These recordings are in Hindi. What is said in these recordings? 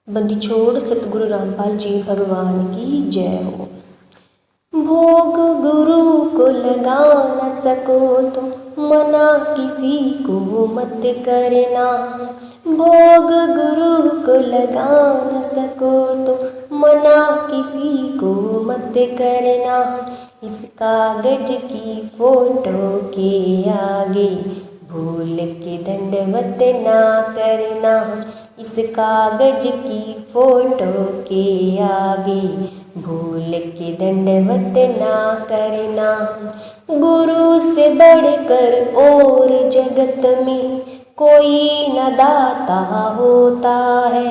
बंदी छोड़ सतगुरु रामपाल जी भगवान की जय हो। भोग गुरु को लगा न सको तो मना किसी को मत करना। भोग गुरु को लगा न सको तो मना किसी को मत करना। इस कागज की फोटो के आगे भूल के दंडवत ना करना। इस कागज की फोटो के आगे भूल के दंडवत ना करना। गुरु से बढ़कर और जगत में कोई न दाता होता है।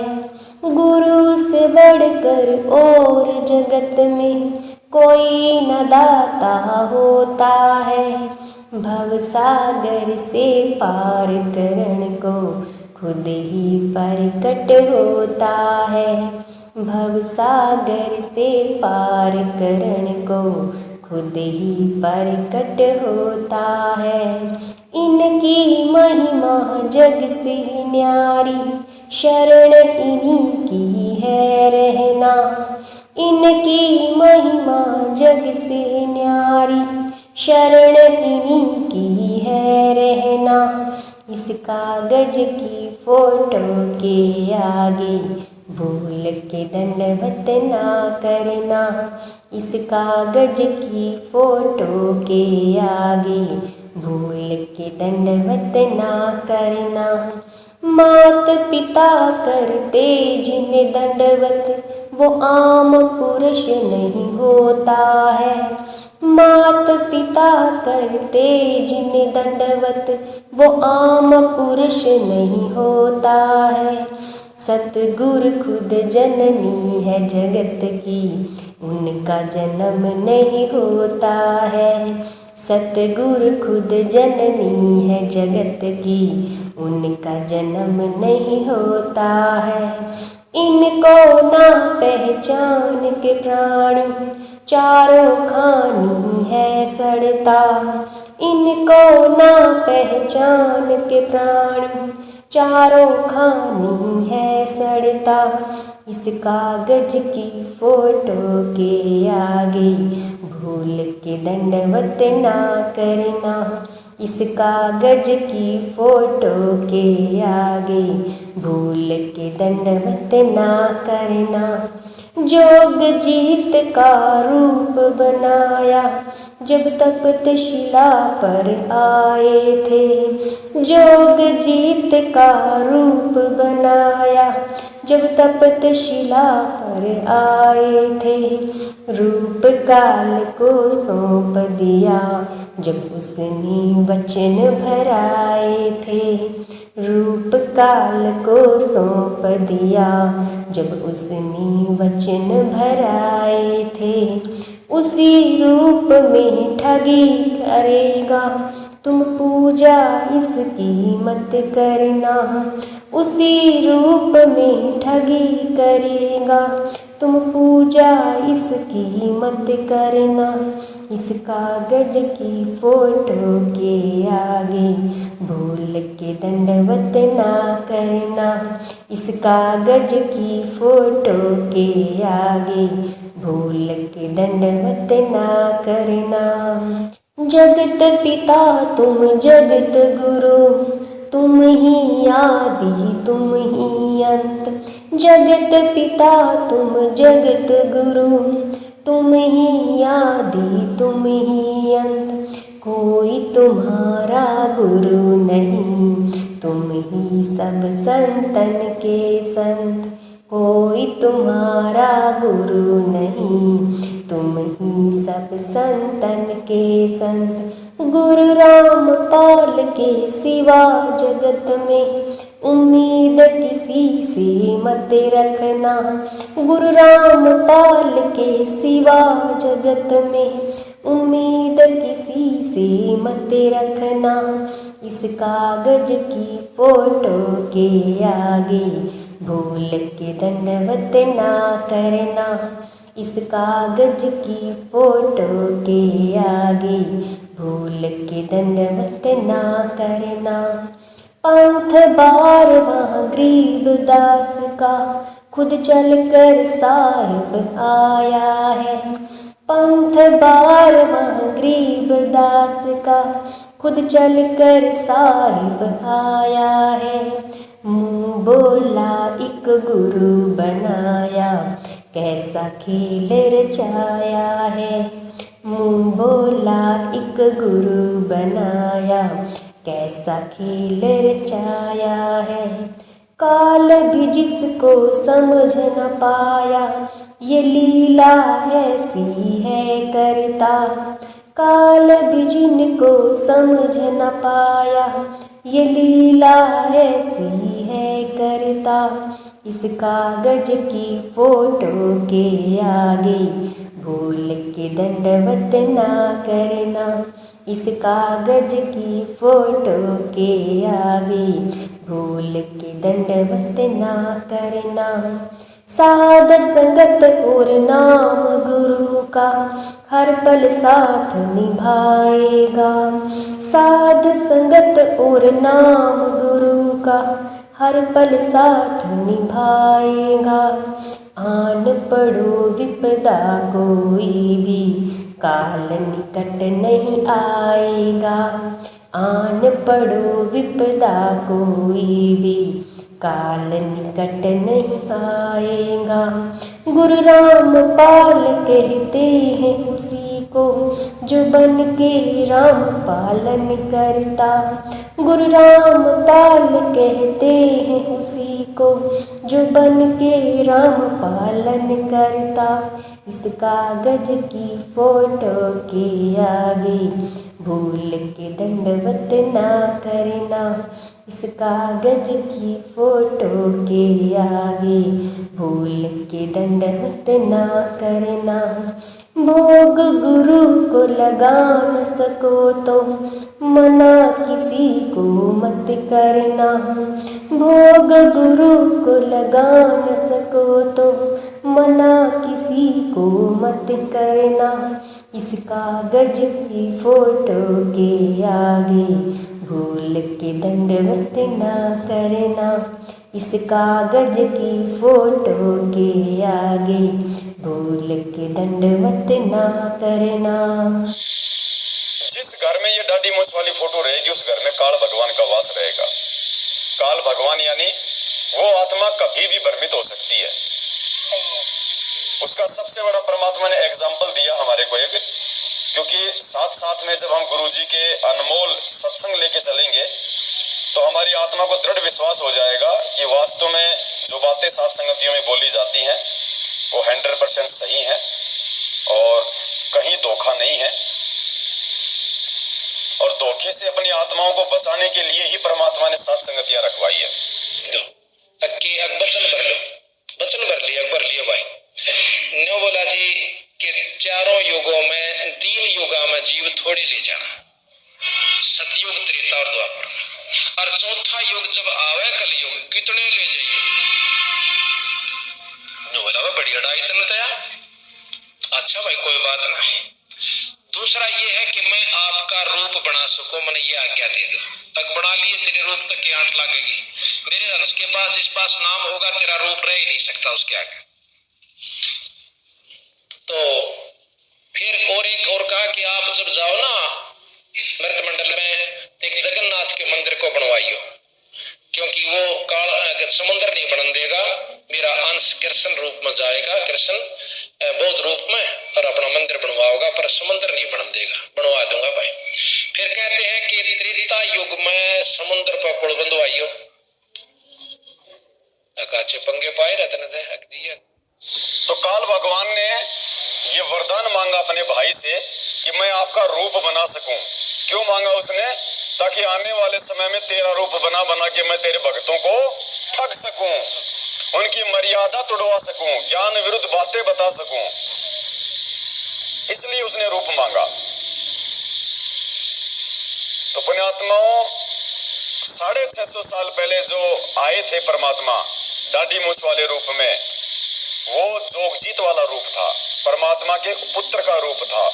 गुरु से बढ़कर और जगत में कोई न दाता होता है। भव सागर से पार करण को खुद ही प्रकट होता है। भव सागर से पार करण को खुद ही प्रकट होता है। इनकी महिमा जग से न्यारी शरण इन्हीं की है रहना। इनकी महिमा जग से न्यारी शरण इन्हीं की है रहना। इस कागज की फोटो के आगे भूल के दंडवत ना करना। इस कागज की फोटो के आगे भूल के दंडवत ना करना। मात पिता करते जिन्हें दंडवत वो आम पुरुष नहीं होता है। मात पिता करते जिन्हें दंडवत वो आम पुरुष नहीं होता है। सतगुरु खुद जननी है जगत की उनका जन्म नहीं होता है। सतगुरु खुद जननी है जगत की उनका जन्म नहीं होता है। इनको ना पहचान के प्राणी चारों खानी है सड़ता। इनको ना पहचान के प्राणी चारों खानी है सड़ता। इस कागज की फोटो के आगे भूल के दंडवत ना करना। इस कागज की फोटो के आगे भूल के दंडवत ना करना। जोग जीत का रूप बनाया जब तप्त शिला पर आए थे। जोग जीत का रूप बनाया जब तप्त शिला पर आए थे। रूप काल को सौंप दिया जब उसने वचन भराए थे। रूप काल को सौंप दिया जब उसने वचन भराए थे। उसी रूप में ठगी करेगा तुम पूजा इसकी मत करना। उसी रूप में ठगी करेगा तुम पूजा इसकी मत करना। इस कागज की फोटो के आगे भूल के दंडवत ना करना। इस कागज की फोटो के आगे भूल के दंडवत ना करना। जगत पिता तुम जगत गुरु तुम ही आदि तुम ही अंत। जगत पिता तुम जगत गुरु तुम ही आदि तुम ही अंत। कोई तुम्हारा गुरु नहीं तुम ही सब संतन के संत। कोई तुम्हारा गुरु नहीं तुम ही सब संतन के संत। गुरु रामपाल के सिवा जगत में उम्मीद किसी से मत रखना। गुरु रामपाल के सिवा जगत में उम्मीद किसी से मत रखना। इस कागज की फोटो के आगे भूल के दंडवत ना करना। इस कागज की फोटो के आगे भूल के दंडवत ना करना। पंथ बारवां गरीब दास का खुद चल कर साहिब आया है। पंथ बारवां गरीब दास का खुद चल कर साहिब आया है। मुँह बोला एक गुरु बनाया, कैसा खेल रचाया है। मुँह बोला एक गुरु बनाया, कैसा खेल रचाया है। काल भी जिसको समझ न पाया, ये लीला ऐसी है करता। काल भी जिनको समझ न पाया, ये लीला ऐसी है करता। इस कागज की फोटो के आगे भूल के दंडवत ना करना। इस कागज की फोटो के आगे भूल के दंडवत ना करना। साध संगत और नाम गुरु का हर पल साथ निभाएगा। साध संगत और नाम गुरु का हर पल साथ निभाएगा। आन पड़ो विपदा कोई भी, काल निकट नहीं आएगा। आन पड़ो विपदा कोई भी, काल निकट नहीं आएगा। गुरु रामपाल कहते हैं उसी को, जो बन के राम पालन करता। गुरु रामपाल कहते हैं उसी को, जो बन के राम पालन करता। इस कागज की फोटो के आगे भूल के दंडवत ना करना। इस कागज की फोटो के आगे भूल के दंडवत ना करना। भोग गुरु को लगा न सको तो मना किसी को मत करना। भोग गुरु को लगा न सको तो मना किसी को मत करना। इस कागज की फोटो के आगे भूल के दंडवत ना करना। इस कागज की फोटो के आगे भूल के दंडवत ना करना। जिस घर में ये दाढ़ी मूंछ वाली फोटो रहेगी, उस घर में काल भगवान का वास रहेगा। काल भगवान यानी वो आत्मा कभी भी भ्रमित हो सकती है। उसका सबसे बड़ा परमात्मा ने एग्जाम्पल दिया हमारे को एक, क्योंकि साथ साथ में जब हम गुरुजी के अनमोल सत्संग लेके चलेंगे तो हमारी आत्मा को दृढ़ विश्वास हो जाएगा कि वास्तव में जो बातें साथ संगतियों में बोली जाती हैं वो 100% सही है और कहीं धोखा नहीं है। और धोखे से अपनी आत्माओं को बचाने के लिए ही परमात्मा ने साथ संगतियां रखवाई है। वचन भर लिए अकबर लिए भाई न्यो बोला जी कि चारों युगों में 3 युगा में जीव थोड़ी ले जाना, सतयुग त्रेता और द्वापर, और चौथा युग जब आवे कलयुग कितने ले जाइए। न्यो बोला भाई बड़ी अड़ाई तनतया। अच्छा भाई कोई बात नहीं। दूसरा ये है कि मैं आपका रूप बना सकूं, मैंने ये आज्ञा दे दो। तक बना लिए तेरे रूप तक की आंट लगेगी। मेरे अंश के पास जिस पास नाम होगा तेरा रूप रह ही नहीं सकता उसके आगे। तो फिर और एक और कहा कि आप जब जाओ ना मृत मंडल में, एक जगन्नाथ के मंदिर को बनवाइयो, क्योंकि वो काल समुद्र नहीं बन देगा। मेरा अंश कृष्ण रूप में जाएगा, कृष्ण बौद्ध रूप में, और अपना मंदिर बनवाओगा, पर समुद्र नहीं बन देगा। बनवा दूंगा भाई। फिर कहते हैं कि त्रेता युग में समुद्र पर पुल बंधवाइयो। अकाचे पंगे पाए रहते दिया। तो काल भगवान ने ये वरदान मांगा अपने भाई से कि मैं आपका रूप बना सकूं। क्यों मांगा उसने? ताकि आने वाले समय में तेरा रूप बना बना के मैं तेरे भक्तों को ठग सकूं, उनकी मर्यादा तोड़वा सकूं, ज्ञान विरुद्ध बातें बता सकूं। इसलिए उसने रूप मांगा। तो पुण्यात्माओं, 650 साल पहले जो आए थे परमात्मा दाढ़ी मूंछ वाले रूप में, वो जोगजीत वाला रूप था, परमात्मा के पुत्र का रूप था।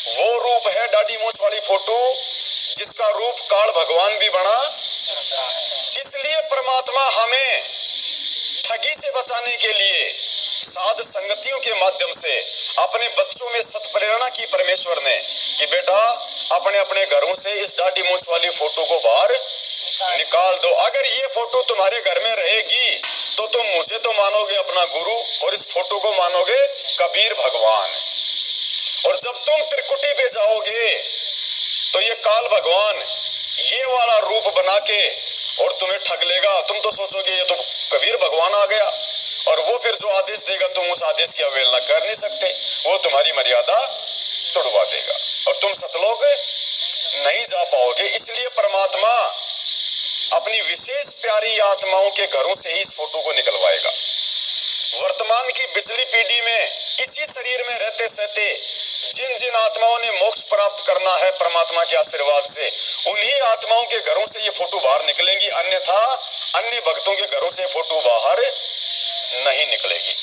वो रूप है दाढ़ी मूंछ वाली फोटो, जिसका रूप काल भगवान भी बना इसलिए परमात्मा हमें ठगी से बचाने के लिए साध संगतियों के माध्यम से अपने बच्चों में सत्प्रेरणा की परमेश्वर ने कि बेटा अपने अपने घरों से इस दाढ़ी मूंछ वाली फोटो को बाहर निकाल दो। अगर ये फोटो तुम्हारे घर में रहेगी तो तुम मुझे तो मानोगे अपना गुरु और इस फोटो को मानोगे कबीर भगवान। और जब तुम त्रिकुटी पे जाओगे तो ये काल भगवान ये वाला रूप बना के और तुम्हें ठग लेगा। तुम तो सोचोगे ये तो कबीर भगवान आ गया, और वो फिर जो आदेश देगा तुम उस आदेश की अवहेलना कर नहीं सकते, वो तुम्हारी मर्यादा तोड़वा देगा और तुम सतलोक नहीं जा पाओगे। इसलिए परमात्मा अपनी विशेष प्यारी आत्माओं के घरों से ही इस फोटो को निकलवाएगा। वर्तमान की बिचली पीढ़ी में इसी शरीर में रहते सहते जिन जिन आत्माओं ने मोक्ष प्राप्त करना है परमात्मा के आशीर्वाद से, उन्हीं आत्माओं के घरों से ये फोटो बाहर निकलेंगी, अन्यथा अन्य भक्तों के घरों से फोटो बाहर नहीं निकलेगी।